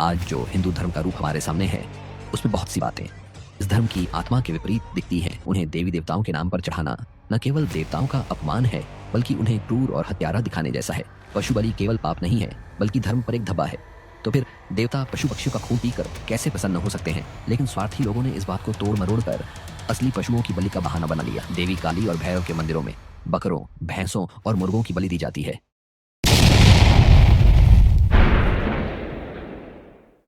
आज जो हिंदू धर्म का रूप हमारे सामने है, उसमें बहुत सी बातें इस धर्म की आत्मा के विपरीत दिखती हैं। उन्हें देवी देवताओं के नाम पर चढ़ाना न केवल देवताओं का अपमान है, बल्कि उन्हें क्रूर और हत्यारा दिखाने जैसा है। पशु बलि केवल पाप नहीं है, बल्कि धर्म पर एक धब्बा है। तो फिर देवता पशु पक्षियों का खून पीकर कैसे प्रसन्न हो सकते हैं? लेकिन स्वार्थी लोगों ने इस बात को तोड़ मरोड़ कर असली पशुओं की बलि का बहाना बना लिया। देवी काली और भैरव के मंदिरों में बकरों, भैंसों और मुर्गों की बलि दी जाती है।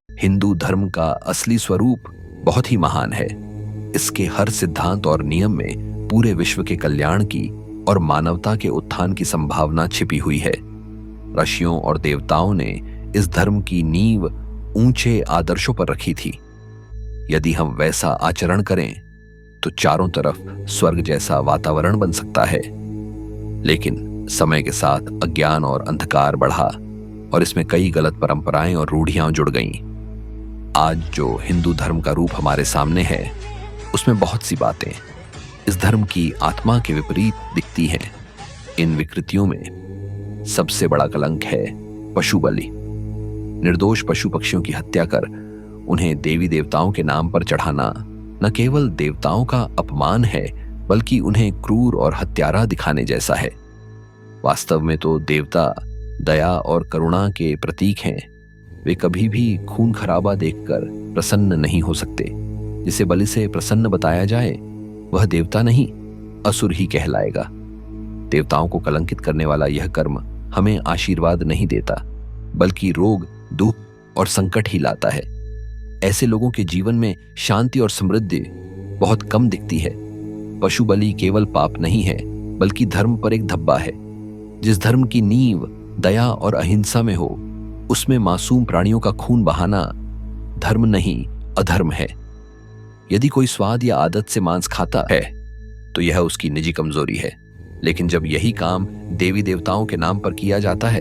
हिंदू धर्म का असली स्वरूप बहुत ही महान है। इसके हर सिद्धांत और नियम में पूरे विश्व के कल्याण की और मानवता के उत्थान की संभावना छिपी हुई है। ऋषियों और देवताओं ने इस धर्म की नींव ऊंचे आदर्शों पर रखी थी। यदि हम वैसा आचरण करें तो चारों तरफ स्वर्ग जैसा वातावरण बन सकता है। लेकिन समय के साथ अज्ञान और अंधकार बढ़ा और इसमें कई गलत परंपराएं और रूढ़ियां जुड़ गईं। आज जो हिंदू धर्म का रूप हमारे सामने है, उसमें बहुत सी बातें इस धर्म की आत्मा के विपरीत दिखती हैं। इन विकृतियों में सबसे बड़ा कलंक है पशु बलि। निर्दोष पशु पक्षियों की हत्या कर उन्हें देवी देवताओं के नाम पर चढ़ाना न केवल देवताओं का अपमान है, बल्कि उन्हें क्रूर और हत्यारा दिखाने जैसा है। वास्तव में तो देवता दया और करुणा के प्रतीक हैं। वे कभी भी खून खराबा देखकर प्रसन्न नहीं हो सकते। जिसे बलि से प्रसन्न बताया जाए, वह देवता नहीं, असुर ही कहलाएगा। देवताओं को कलंकित करने वाला यह कर्म हमें आशीर्वाद नहीं देता, बल्कि रोग, दुख और संकट ही लाता है। ऐसे लोगों के जीवन में शांति और समृद्धि बहुत कम दिखती है। पशु बलि केवल पाप नहीं है, बल्कि धर्म पर एक धब्बा है। जिस धर्म की नींव दया और अहिंसा में हो, उसमें मासूम प्राणियों का खून बहाना धर्म नहीं, अधर्म है। यदि कोई स्वाद या आदत से मांस खाता है, तो यह उसकी निजी कमजोरी है। लेकिन जब यही काम देवी देवताओं के नाम पर किया जाता है,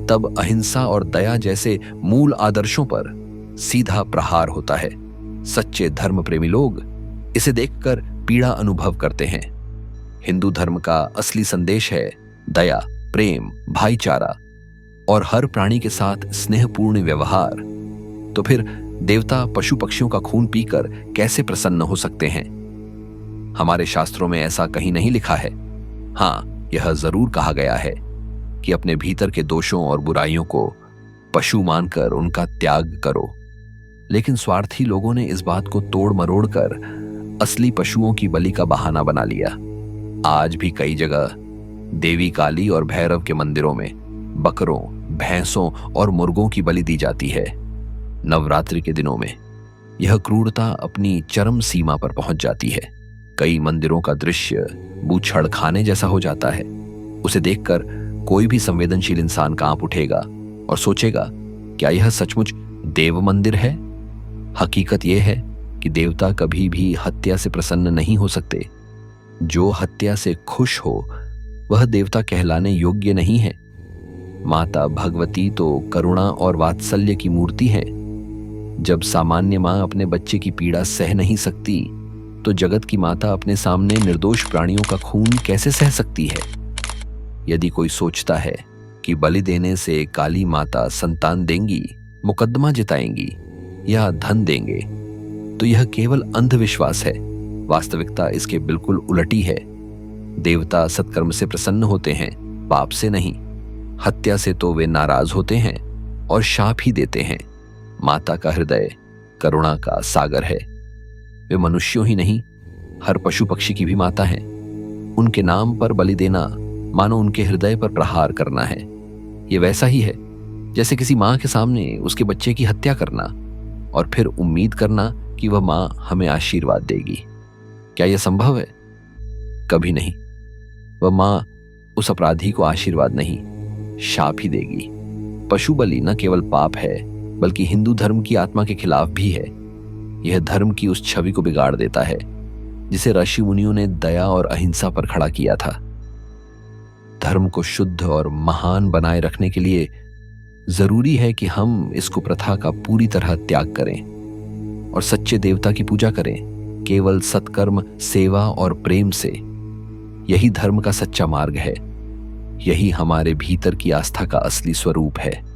तब अहिंसा और दया जैसे मूल आदर्शों पर सीधा प्रहार होता है। सच्चे धर्म प्रेमी लोग इसे देखकर पीड़ा अनुभव करते हैं। हिंदू धर्म का असली संदेश है दया, प्रेम, भाईचारा और हर प्राणी के साथ स्नेहपूर्ण व्यवहार। तो फिर देवता पशु पक्षियों का खून पीकर कैसे प्रसन्न हो सकते हैं? हमारे शास्त्रों में ऐसा कहीं नहीं लिखा है। हाँ, यह जरूर कहा गया है कि अपने भीतर के दोषों और बुराइयों को पशु मानकर उनका त्याग करो। लेकिन स्वार्थी लोगों ने इस बात को तोड़ मरोड़ कर असली पशुओं की बलि का बहाना बना लिया। आज भी कई जगह देवी काली और भैरव के मंदिरों में बकरों, भैंसों और मुर्गों की बलि दी जाती है। नवरात्रि के दिनों में यह क्रूरता अपनी चरम सीमा पर पहुंच जाती है। कई मंदिरों का दृश्य बूछड़ खाने जैसा हो जाता है। उसे देखकर कोई भी संवेदनशील इंसान कांप उठेगा और सोचेगा, क्या यह सचमुच देव मंदिर है? हकीकत यह है कि देवता कभी भी हत्या से प्रसन्न नहीं हो सकते। जो हत्या से खुश हो, वह देवता कहलाने योग्य नहीं है। माता भगवती तो करुणा और वात्सल्य की मूर्ति है। जब सामान्य मां अपने बच्चे की पीड़ा सह नहीं सकती, तो जगत की माता अपने सामने निर्दोष प्राणियों का खून कैसे सह सकती है? यदि कोई सोचता है कि बलि देने से काली माता संतान देंगी, मुकदमा जिताएंगी या धन देंगे, तो यह केवल अंधविश्वास है। वास्तविकता इसके बिल्कुल उलटी है। देवता सत्कर्म से प्रसन्न होते हैं, पाप से नहीं। हत्या से तो वे नाराज होते हैं और शाप ही देते हैं। माता का हृदय करुणा का सागर है। वे मनुष्यों ही नहीं, हर पशु पक्षी की भी माता है। उनके नाम पर बलि देना मानो उनके हृदय पर प्रहार करना है। ये वैसा ही है जैसे किसी मां के सामने उसके बच्चे की हत्या करना और फिर उम्मीद करना कि वह मां हमें आशीर्वाद देगी। क्या यह संभव है? कभी नहीं। वह मां उस अपराधी को आशीर्वाद नहीं, शाप ही देगी। पशु बलि न केवल पाप है, बल्कि हिंदू धर्म की आत्मा के खिलाफ भी है। यह धर्म की उस छवि को बिगाड़ देता है जिसे ऋषि मुनियों ने दया और अहिंसा पर खड़ा किया था। धर्म को शुद्ध और महान बनाए रखने के लिए जरूरी है कि हम इस कुप्रथा का पूरी तरह त्याग करें और सच्चे देवता की पूजा करें, केवल सत्कर्म, सेवा और प्रेम से। यही धर्म का सच्चा मार्ग है। यही हमारे भीतर की आस्था का असली स्वरूप है।